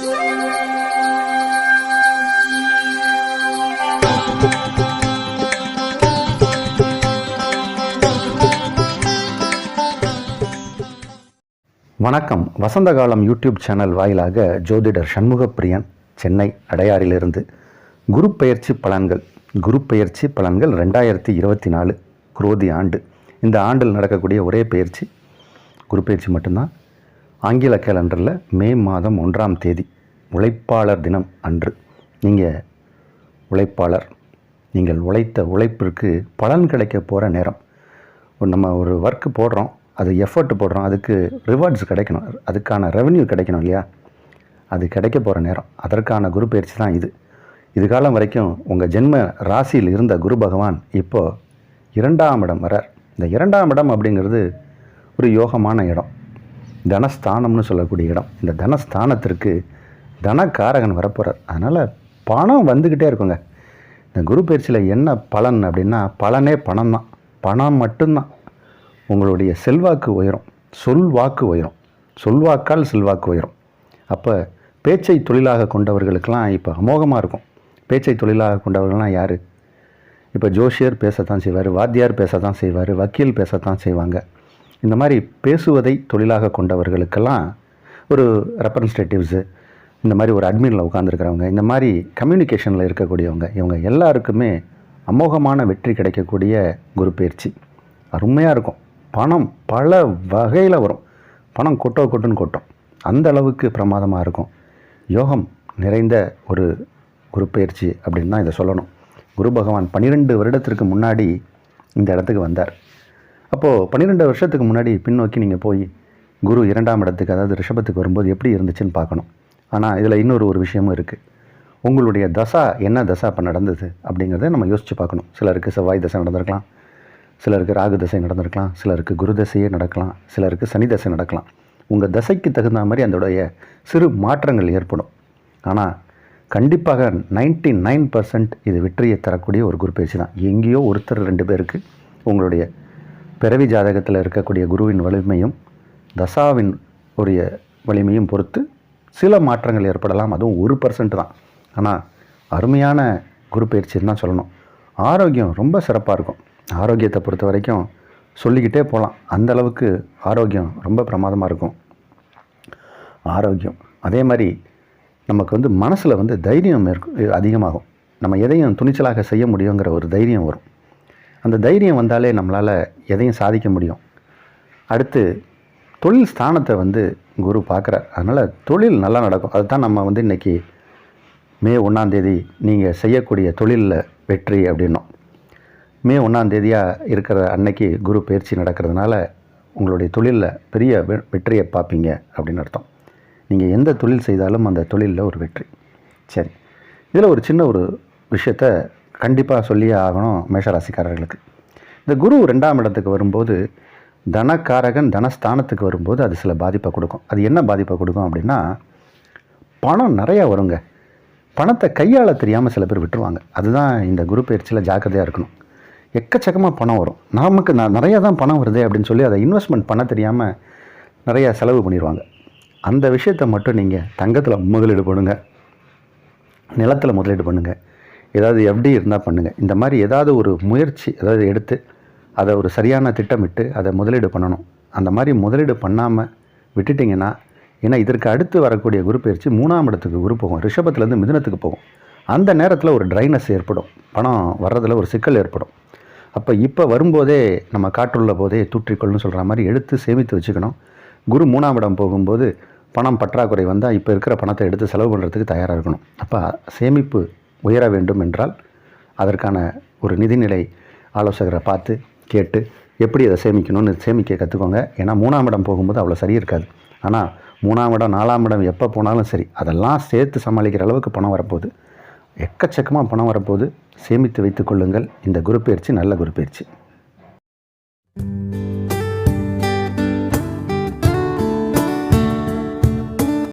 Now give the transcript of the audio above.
வணக்கம். வசந்த காலம் YouTube channel வாயிலாக ஜோதிடர் சண்முகப்பிரியன், சென்னை அடையாறிலிருந்து. குரு பெயர்ச்சி பலன்கள் 2024 குரோதி ஆண்டு. இந்த ஆண்டில் நடக்கக்கூடிய ஒரே பயிற்சி குரு பயிற்சி மட்டும்தான். ஆங்கில கேலண்டரில் மே மாதம் 1ஆம் தேதி உழைப்பாளர் தினம் அன்று. நீங்கள் உழைப்பாளர், நீங்கள் உழைத்த உழைப்பிற்கு பலன் கிடைக்க போகிற நேரம். நம்ம ஒரு ஒர்க்கு போடுறோம், அது எஃபர்ட் போடுறோம், அதுக்கு ரிவார்ட்ஸ் கிடைக்கணும், அதுக்கான ரெவன்யூ கிடைக்கணும் இல்லையா? அது கிடைக்க போகிற நேரம். அதற்கான குரு பயிற்சி தான் இது. இது காலம் வரைக்கும் உங்கள் ஜென்ம ராசியில் இருந்த குரு பகவான் இப்போது 2ஆம் இடம் வரார். இந்த 2ஆம் இடம் அப்படிங்கிறது ஒரு யோகமான இடம், தனஸ்தானம்னு சொல்லக்கூடிய இடம். இந்த தனஸ்தானத்திற்கு தனக்காரகன் வரப்போகிறார். அதனால் பணம் வந்துக்கிட்டே இருக்குங்க. இந்த குரு பயிற்சியில் என்ன பலன் அப்படின்னா, பலனே பணம் தான். பணம் மட்டும்தான். உங்களுடைய செல்வாக்கு உயரும், சொல்வாக்கு உயரும், சொல்வாக்கால் செல்வாக்கு உயரும். அப்போ பேச்சை தொழிலாக கொண்டவர்களுக்கெல்லாம் இப்போ அமோகமாக இருக்கும். பேச்சை தொழிலாக கொண்டவர்கள்லாம் யார்? இப்போ ஜோஷியர் பேசத்தான் செய்வார், வாத்தியார் பேசத்தான் செய்வார், வக்கீல் பேசத்தான் செய்வாங்க. இந்த மாதிரி பேசுவதை தொழிலாக கொண்டவர்களுக்கெல்லாம் ஒரு ரெப்ரசன்டேட்டிவ்ஸு, இந்த மாதிரி ஒரு அட்மினில் உட்காந்துருக்கிறவங்க, இந்த மாதிரி கம்யூனிகேஷனில் இருக்கக்கூடியவங்க, இவங்க எல்லாருக்குமே அமோகமான வெற்றி கிடைக்கக்கூடிய குரு பயிற்சி அருமையாக இருக்கும். பணம் பல வகையில் வரும். பணம் கொட்டுன்னு கொட்டும். அந்த அளவுக்கு பிரமாதமாக இருக்கும். யோகம் நிறைந்த ஒரு குரு பயிற்சி அப்படின்னு தான் இதை சொல்லணும். குரு பகவான் 12 வருடத்திற்கு முன்னாடி இந்த இடத்துக்கு வந்தார். அப்போது 12 வருஷத்துக்கு முன்னாடி பின்னோக்கி நீங்கள் போய் குரு 2ஆம் இடத்துக்கு, அதாவது ரிஷபத்துக்கு வரும்போது எப்படி இருந்துச்சுன்னு பார்க்கணும். ஆனால் இதில் இன்னொரு விஷயமும் இருக்குது. உங்களுடைய தசா என்ன தசா இப்போ நடந்தது அப்படிங்கிறத நம்ம யோசித்து பார்க்கணும். சிலருக்கு செவ்வாய் தசை நடந்திருக்கலாம், சிலருக்கு ராகு தசை நடந்திருக்கலாம், சிலருக்கு குரு தசையே நடக்கலாம், சிலருக்கு சனி தசை நடக்கலாம். உங்கள் தசைக்கு தகுந்த மாதிரி அதோடைய சிறு மாற்றங்கள் ஏற்படும். ஆனால் கண்டிப்பாக 99% இது வெற்றியை தரக்கூடிய ஒரு குரு பயிற்சி தான். எங்கேயோ ஒருத்தர் 2 பேருக்கு உங்களுடைய பிறவி ஜாதகத்தில் இருக்கக்கூடிய குருவின் வலிமையும் தசாவின் உடைய வலிமையும் பொறுத்து சில மாற்றங்கள் ஏற்படலாம். அதுவும் 1% தான். ஆனால் அருமையான குரு பயிற்சின்னு தான் சொல்லணும். ஆரோக்கியம் ரொம்ப சிறப்பாக இருக்கும். ஆரோக்கியத்தை பொறுத்த வரைக்கும் சொல்லிக்கிட்டே போகலாம். அந்தளவுக்கு ஆரோக்கியம் ரொம்ப பிரமாதமாக இருக்கும். ஆரோக்கியம் அதே மாதிரி நமக்கு மனசில் தைரியம் அதிகமாகும். நம்ம எதையும் துணிச்சலாக செய்ய முடியுங்கிற ஒரு தைரியம் வரும். அந்த தைரியம் வந்தாலே நம்மளால் எதையும் சாதிக்க முடியும். அடுத்து தொழில் ஸ்தானத்தை குரு பார்க்குறார். அதனால் தொழில் நல்லா நடக்கும். அதுதான் நம்ம இன்றைக்கி மே 1ஆம் தேதி நீங்கள் செய்யக்கூடிய தொழிலில் வெற்றி அப்படின்னோம். மே 1ஆம் தேதியாக இருக்கிற அன்னைக்கு குரு பயிற்சி நடக்கிறதுனால உங்களுடைய தொழிலில் பெரிய வெற்றியை பார்ப்பீங்க அப்படின்னு அர்த்தம். நீங்கள் எந்த தொழில் செய்தாலும் அந்த தொழிலில் ஒரு வெற்றி. சரி, இதில் ஒரு சின்ன விஷயத்தை கண்டிப்பாக சொல்லியே ஆகணும் மேஷராசிக்காரர்களுக்கு. இந்த குரு 2ஆம் இடத்துக்கு வரும்போது தனக்காரகன் தனஸ்தானத்துக்கு வரும்போது அது சில பாதிப்பை கொடுக்கும். அது என்ன பாதிப்பை கொடுக்கும் அப்படின்னா, பணம் நிறையா வருங்க. பணத்தை கையாள தெரியாமல் சில பேர் விட்டுருவாங்க. அதுதான் இந்த குரு பயிற்சியில் ஜாக்கிரதையாக இருக்கணும். எக்கச்சக்கமாக பணம் வரும். நமக்கு நிறையா தான் பணம் வருது அப்படின்னு சொல்லி அதை இன்வெஸ்ட்மெண்ட் பண்ண தெரியாமல் நிறையா செலவு பண்ணிடுவாங்க. அந்த விஷயத்தை மட்டும் நீங்கள் தங்கத்தில் முதலீடு பண்ணுங்கள், நிலத்தில் முதலீடு பண்ணுங்கள், ஏதாவது எஃப்டி இருந்தால் பண்ணுங்கள். இந்த மாதிரி ஏதாவது ஒரு முயற்சி எடுத்து அதை ஒரு சரியான திட்டமிட்டு அதை முதலீடு பண்ணணும். அந்த மாதிரி முதலீடு பண்ணாமல் விட்டுட்டிங்கன்னா, ஏன்னா இதற்கு அடுத்து வரக்கூடிய குரு பயிற்சி 3ஆம் இடத்துக்கு குரு போகும், ரிஷபத்துலேருந்து மிதுனத்துக்கு போகும். அந்த நேரத்தில் ஒரு ட்ரைனஸ் ஏற்படும், பணம் வர்றதில் ஒரு சிக்கல் ஏற்படும். இப்போ வரும்போதே நம்ம காற்றுள்ள போதே தூற்றிக்கொள்னு சொல்கிற மாதிரி எடுத்து சேமித்து வச்சுக்கணும். குரு 3ஆம் இடம் போகும்போது பணம் பற்றாக்குறை வந்தால் இப்போ இருக்கிற பணத்தை எடுத்து செலவு பண்ணுறதுக்கு தயாராக இருக்கணும். அப்போ சேமிப்பு உயர வேண்டும் என்றால் அதற்கான ஒரு நிதிநிலை ஆலோசகரை பார்த்து கேட்டு எப்படி அதை சேமிக்கணும்னு சேமிக்க கற்றுக்கோங்க. ஏன்னா 3ஆம் இடம் போகும்போது அவ்வளோ சரி இருக்காது. ஆனால் 3ஆம் இடம் 4ஆம் இடம் எப்போ போனாலும் சரி, அதெல்லாம் சேர்த்து சமாளிக்கிற அளவுக்கு பணம் வரப்போகுது. எக்கச்சக்கமாக பணம் வரப்போகுது. சேமித்து வைத்து கொள்ளுங்கள். இந்த குரு பயிற்சி நல்ல குரு பயிற்சி.